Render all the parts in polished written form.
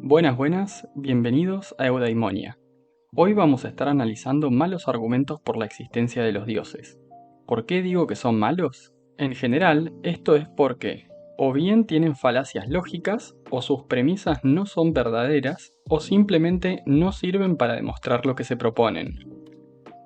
Buenas, bienvenidos a Eudaimonia. Hoy vamos a estar analizando malos argumentos por la existencia de los dioses. ¿Por qué digo que son malos? En general, esto es porque o bien tienen falacias lógicas, o sus premisas no son verdaderas, o simplemente no sirven para demostrar lo que se proponen.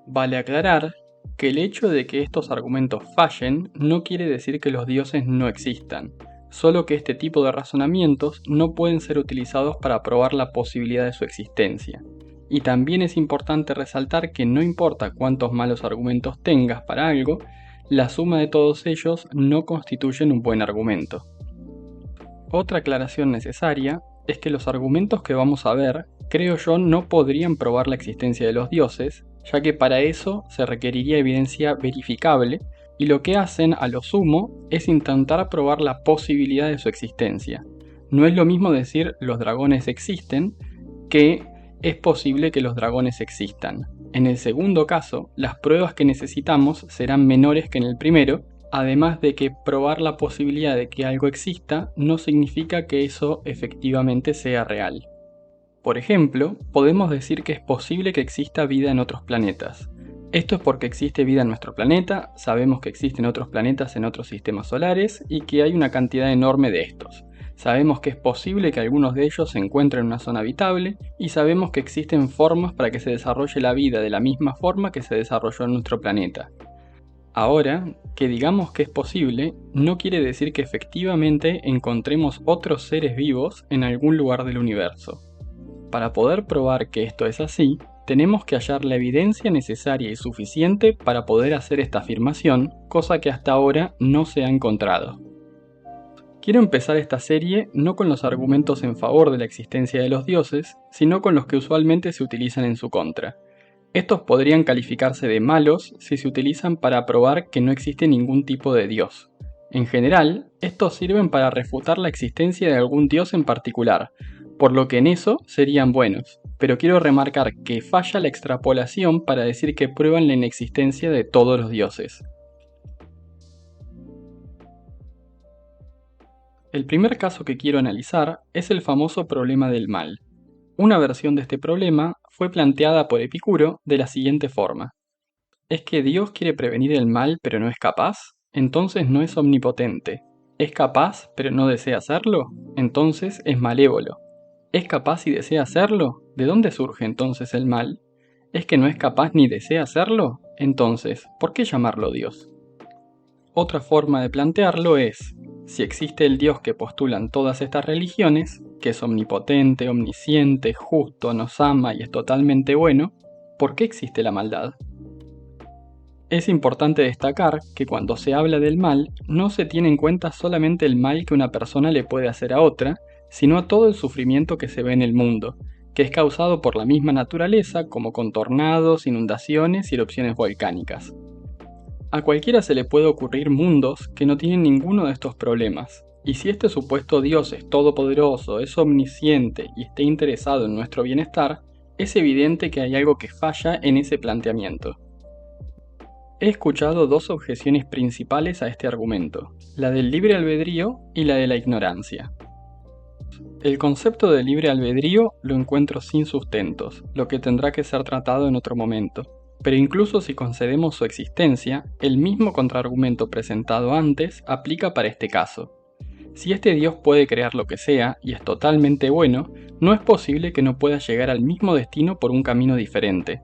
Vale aclarar que el hecho de que estos argumentos fallen no quiere decir que los dioses no existan, solo que este tipo de razonamientos no pueden ser utilizados para probar la posibilidad de su existencia. Y también es importante resaltar que no importa cuántos malos argumentos tengas para algo, la suma de todos ellos no constituyen un buen argumento. Otra aclaración necesaria es que los argumentos que vamos a ver, creo yo, no podrían probar la existencia de los dioses, ya que para eso se requeriría evidencia verificable, y lo que hacen a lo sumo es intentar probar la posibilidad de su existencia. No es lo mismo decir los dragones existen que es posible que los dragones existan. En el segundo caso, las pruebas que necesitamos serán menores que en el primero, además de que probar la posibilidad de que algo exista no significa que eso efectivamente sea real. Por ejemplo, podemos decir que es posible que exista vida en otros planetas. Esto es porque existe vida en nuestro planeta, sabemos que existen otros planetas en otros sistemas solares y que hay una cantidad enorme de estos. Sabemos que es posible que algunos de ellos se encuentren en una zona habitable y sabemos que existen formas para que se desarrolle la vida de la misma forma que se desarrolló en nuestro planeta. Ahora, que digamos que es posible, no quiere decir que efectivamente encontremos otros seres vivos en algún lugar del universo. Para poder probar que esto es así, tenemos que hallar la evidencia necesaria y suficiente para poder hacer esta afirmación, cosa que hasta ahora no se ha encontrado. Quiero empezar esta serie no con los argumentos en favor de la existencia de los dioses, sino con los que usualmente se utilizan en su contra. Estos podrían calificarse de malos si se utilizan para probar que no existe ningún tipo de dios. En general, estos sirven para refutar la existencia de algún dios en particular, por lo que en eso serían buenos, pero quiero remarcar que falla la extrapolación para decir que prueban la inexistencia de todos los dioses. El primer caso que quiero analizar es el famoso problema del mal. Una versión de este problema fue planteada por Epicuro de la siguiente forma. ¿Es que Dios quiere prevenir el mal pero no es capaz? Entonces no es omnipotente. ¿Es capaz pero no desea hacerlo? Entonces es malévolo. ¿Es capaz y desea hacerlo? ¿De dónde surge entonces el mal? ¿Es que no es capaz ni desea hacerlo? Entonces, ¿por qué llamarlo Dios? Otra forma de plantearlo es, si existe el Dios que postulan todas estas religiones, que es omnipotente, omnisciente, justo, nos ama y es totalmente bueno, ¿por qué existe la maldad? Es importante destacar que cuando se habla del mal, no se tiene en cuenta solamente el mal que una persona le puede hacer a otra, sino a todo el sufrimiento que se ve en el mundo, que es causado por la misma naturaleza, como con tornados, inundaciones y erupciones volcánicas. A cualquiera se le puede ocurrir mundos que no tienen ninguno de estos problemas, y si este supuesto Dios es todopoderoso, es omnisciente y está interesado en nuestro bienestar, es evidente que hay algo que falla en ese planteamiento. He escuchado dos objeciones principales a este argumento, la del libre albedrío y la de la ignorancia. El concepto de libre albedrío lo encuentro sin sustentos, lo que tendrá que ser tratado en otro momento. Pero incluso si concedemos su existencia, el mismo contraargumento presentado antes aplica para este caso. Si este Dios puede crear lo que sea y es totalmente bueno, no es posible que no pueda llegar al mismo destino por un camino diferente.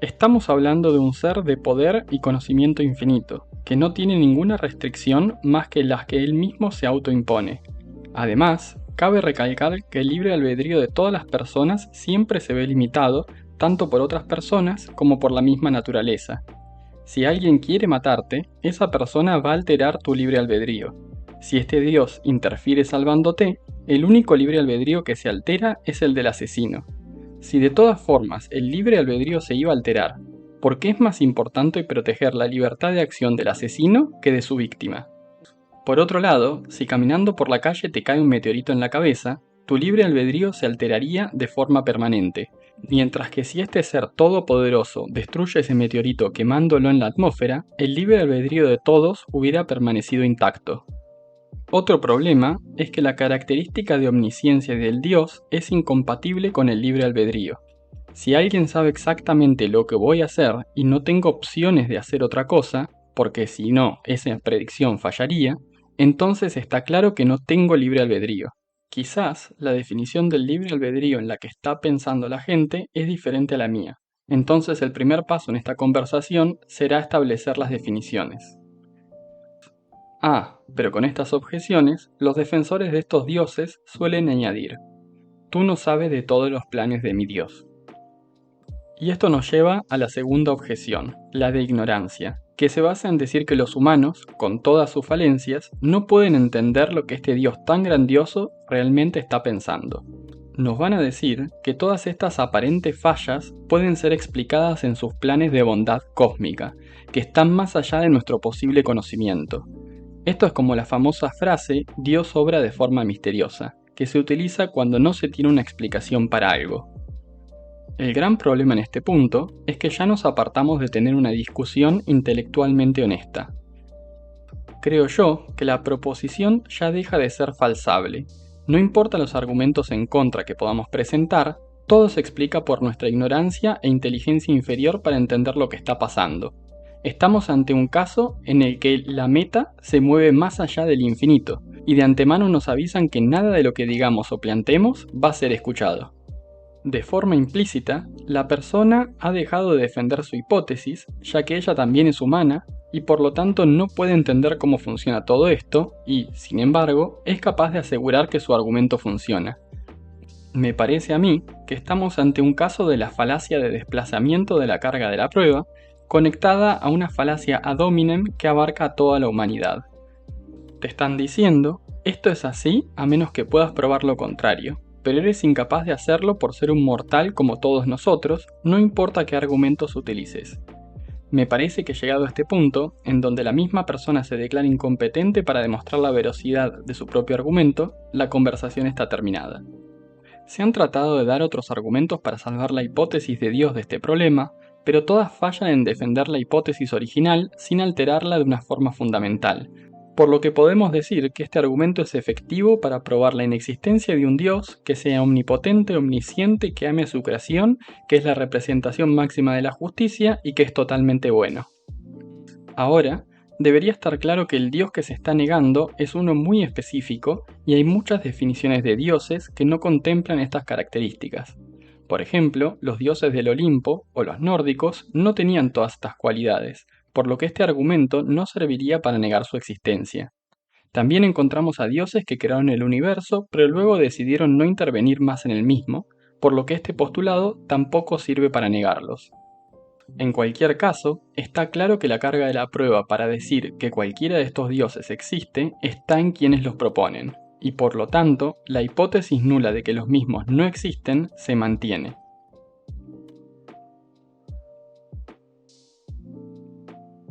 Estamos hablando de un ser de poder y conocimiento infinito, que no tiene ninguna restricción más que las que él mismo se autoimpone. Además, cabe recalcar que el libre albedrío de todas las personas siempre se ve limitado tanto por otras personas como por la misma naturaleza. Si alguien quiere matarte, esa persona va a alterar tu libre albedrío. Si este Dios interfiere salvándote, el único libre albedrío que se altera es el del asesino. Si de todas formas el libre albedrío se iba a alterar, ¿por qué es más importante proteger la libertad de acción del asesino que de su víctima? Por otro lado, si caminando por la calle te cae un meteorito en la cabeza, tu libre albedrío se alteraría de forma permanente, mientras que si este ser todopoderoso destruye ese meteorito quemándolo en la atmósfera, el libre albedrío de todos hubiera permanecido intacto. Otro problema es que la característica de omnisciencia del Dios es incompatible con el libre albedrío. Si alguien sabe exactamente lo que voy a hacer y no tengo opciones de hacer otra cosa, porque si no, esa predicción fallaría, entonces está claro que no tengo libre albedrío. Quizás la definición del libre albedrío en la que está pensando la gente es diferente a la mía. Entonces el primer paso en esta conversación será establecer las definiciones. Pero con estas objeciones, los defensores de estos dioses suelen añadir: tú no sabes de todos los planes de mi Dios. Y esto nos lleva a la segunda objeción, la de ignorancia, que se basa en decir que los humanos, con todas sus falencias, no pueden entender lo que este Dios tan grandioso realmente está pensando. Nos van a decir que todas estas aparentes fallas pueden ser explicadas en sus planes de bondad cósmica, que están más allá de nuestro posible conocimiento. Esto es como la famosa frase «Dios obra de forma misteriosa», que se utiliza cuando no se tiene una explicación para algo. El gran problema en este punto es que ya nos apartamos de tener una discusión intelectualmente honesta. Creo yo que la proposición ya deja de ser falsable. No importa los argumentos en contra que podamos presentar, todo se explica por nuestra ignorancia e inteligencia inferior para entender lo que está pasando. Estamos ante un caso en el que la meta se mueve más allá del infinito, y de antemano nos avisan que nada de lo que digamos o planteemos va a ser escuchado. De forma implícita, la persona ha dejado de defender su hipótesis, ya que ella también es humana, y por lo tanto no puede entender cómo funciona todo esto, y, sin embargo, es capaz de asegurar que su argumento funciona. Me parece a mí que estamos ante un caso de la falacia de desplazamiento de la carga de la prueba, conectada a una falacia ad hominem que abarca a toda la humanidad. Te están diciendo, esto es así a menos que puedas probar lo contrario, pero eres incapaz de hacerlo por ser un mortal como todos nosotros, no importa qué argumentos utilices. Me parece que llegado a este punto, en donde la misma persona se declara incompetente para demostrar la veracidad de su propio argumento, la conversación está terminada. Se han tratado de dar otros argumentos para salvar la hipótesis de Dios de este problema, pero todas fallan en defender la hipótesis original sin alterarla de una forma fundamental, por lo que podemos decir que este argumento es efectivo para probar la inexistencia de un Dios que sea omnipotente, omnisciente, que ame a su creación, que es la representación máxima de la justicia y que es totalmente bueno. Ahora, debería estar claro que el Dios que se está negando es uno muy específico y hay muchas definiciones de dioses que no contemplan estas características. Por ejemplo, los dioses del Olimpo o los nórdicos no tenían todas estas cualidades, por lo que este argumento no serviría para negar su existencia. También encontramos a dioses que crearon el universo, pero luego decidieron no intervenir más en el mismo, por lo que este postulado tampoco sirve para negarlos. En cualquier caso, está claro que la carga de la prueba para decir que cualquiera de estos dioses existe está en quienes los proponen, y por lo tanto, la hipótesis nula de que los mismos no existen se mantiene.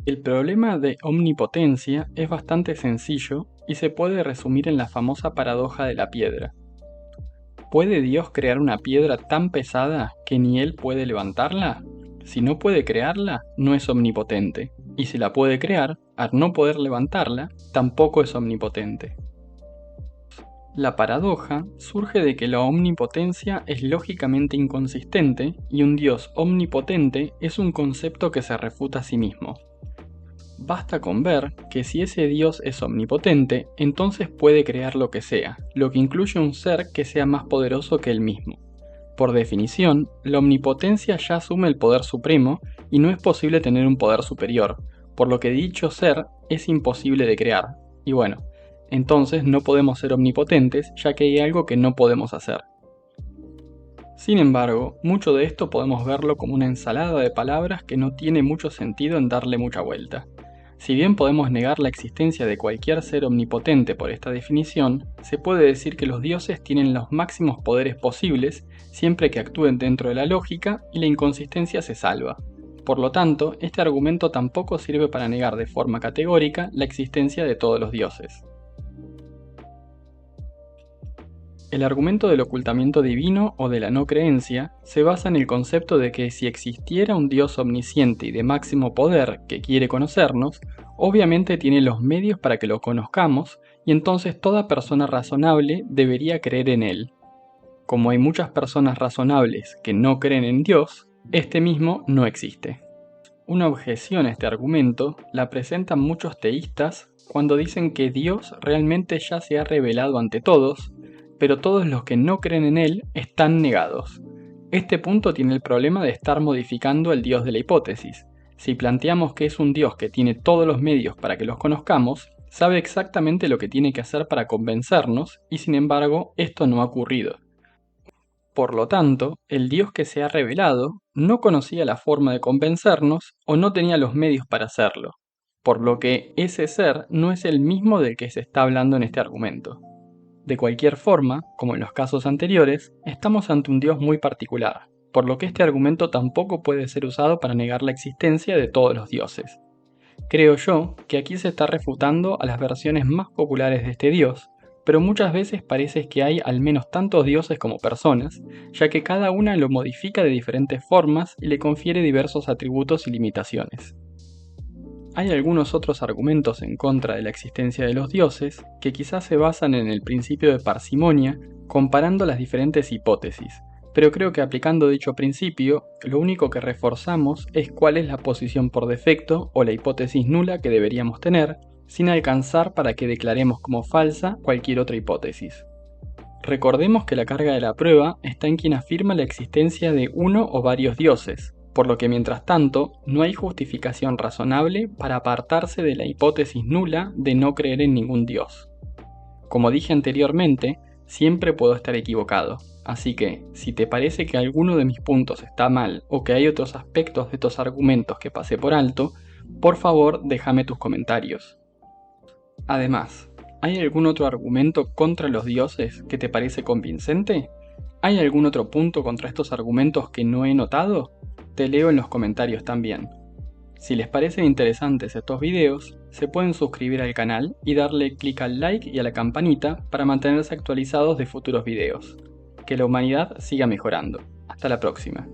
El problema de omnipotencia es bastante sencillo y se puede resumir en la famosa paradoja de la piedra. ¿Puede Dios crear una piedra tan pesada que ni Él puede levantarla? Si no puede crearla, no es omnipotente, y si la puede crear, al no poder levantarla, tampoco es omnipotente. La paradoja surge de que la omnipotencia es lógicamente inconsistente y un Dios omnipotente es un concepto que se refuta a sí mismo. Basta con ver que si ese Dios es omnipotente, entonces puede crear lo que sea, lo que incluye un ser que sea más poderoso que él mismo. Por definición, la omnipotencia ya asume el poder supremo y no es posible tener un poder superior, por lo que dicho ser es imposible de crear. Y bueno, entonces no podemos ser omnipotentes ya que hay algo que no podemos hacer. Sin embargo, mucho de esto podemos verlo como una ensalada de palabras que no tiene mucho sentido en darle mucha vuelta. Si bien podemos negar la existencia de cualquier ser omnipotente por esta definición, se puede decir que los dioses tienen los máximos poderes posibles siempre que actúen dentro de la lógica y la inconsistencia se salva. Por lo tanto, este argumento tampoco sirve para negar de forma categórica la existencia de todos los dioses. El argumento del ocultamiento divino o de la no creencia se basa en el concepto de que si existiera un Dios omnisciente y de máximo poder que quiere conocernos, obviamente tiene los medios para que lo conozcamos y entonces toda persona razonable debería creer en él. Como hay muchas personas razonables que no creen en Dios, este mismo no existe. Una objeción a este argumento la presentan muchos teístas cuando dicen que Dios realmente ya se ha revelado ante todos, pero todos los que no creen en él están negados. Este punto tiene el problema de estar modificando el Dios de la hipótesis. Si planteamos que es un Dios que tiene todos los medios para que los conozcamos, sabe exactamente lo que tiene que hacer para convencernos, y sin embargo, esto no ha ocurrido. Por lo tanto, el Dios que se ha revelado no conocía la forma de convencernos o no tenía los medios para hacerlo, por lo que ese ser no es el mismo del que se está hablando en este argumento. De cualquier forma, como en los casos anteriores, estamos ante un Dios muy particular, por lo que este argumento tampoco puede ser usado para negar la existencia de todos los dioses. Creo yo que aquí se está refutando a las versiones más populares de este Dios, pero muchas veces parece que hay al menos tantos dioses como personas, ya que cada una lo modifica de diferentes formas y le confiere diversos atributos y limitaciones. Hay algunos otros argumentos en contra de la existencia de los dioses que quizás se basan en el principio de parsimonia comparando las diferentes hipótesis, pero creo que aplicando dicho principio, lo único que reforzamos es cuál es la posición por defecto o la hipótesis nula que deberíamos tener, sin alcanzar para que declaremos como falsa cualquier otra hipótesis. Recordemos que la carga de la prueba está en quien afirma la existencia de uno o varios dioses, por lo que mientras tanto no hay justificación razonable para apartarse de la hipótesis nula de no creer en ningún dios. Como dije anteriormente, siempre puedo estar equivocado, así que si te parece que alguno de mis puntos está mal o que hay otros aspectos de estos argumentos que pasé por alto, por favor déjame tus comentarios. Además, ¿hay algún otro argumento contra los dioses que te parece convincente? ¿Hay algún otro punto contra estos argumentos que no he notado? Te leo en los comentarios también. Si les parecen interesantes estos videos, se pueden suscribir al canal y darle clic al like y a la campanita para mantenerse actualizados de futuros videos. Que la humanidad siga mejorando. Hasta la próxima.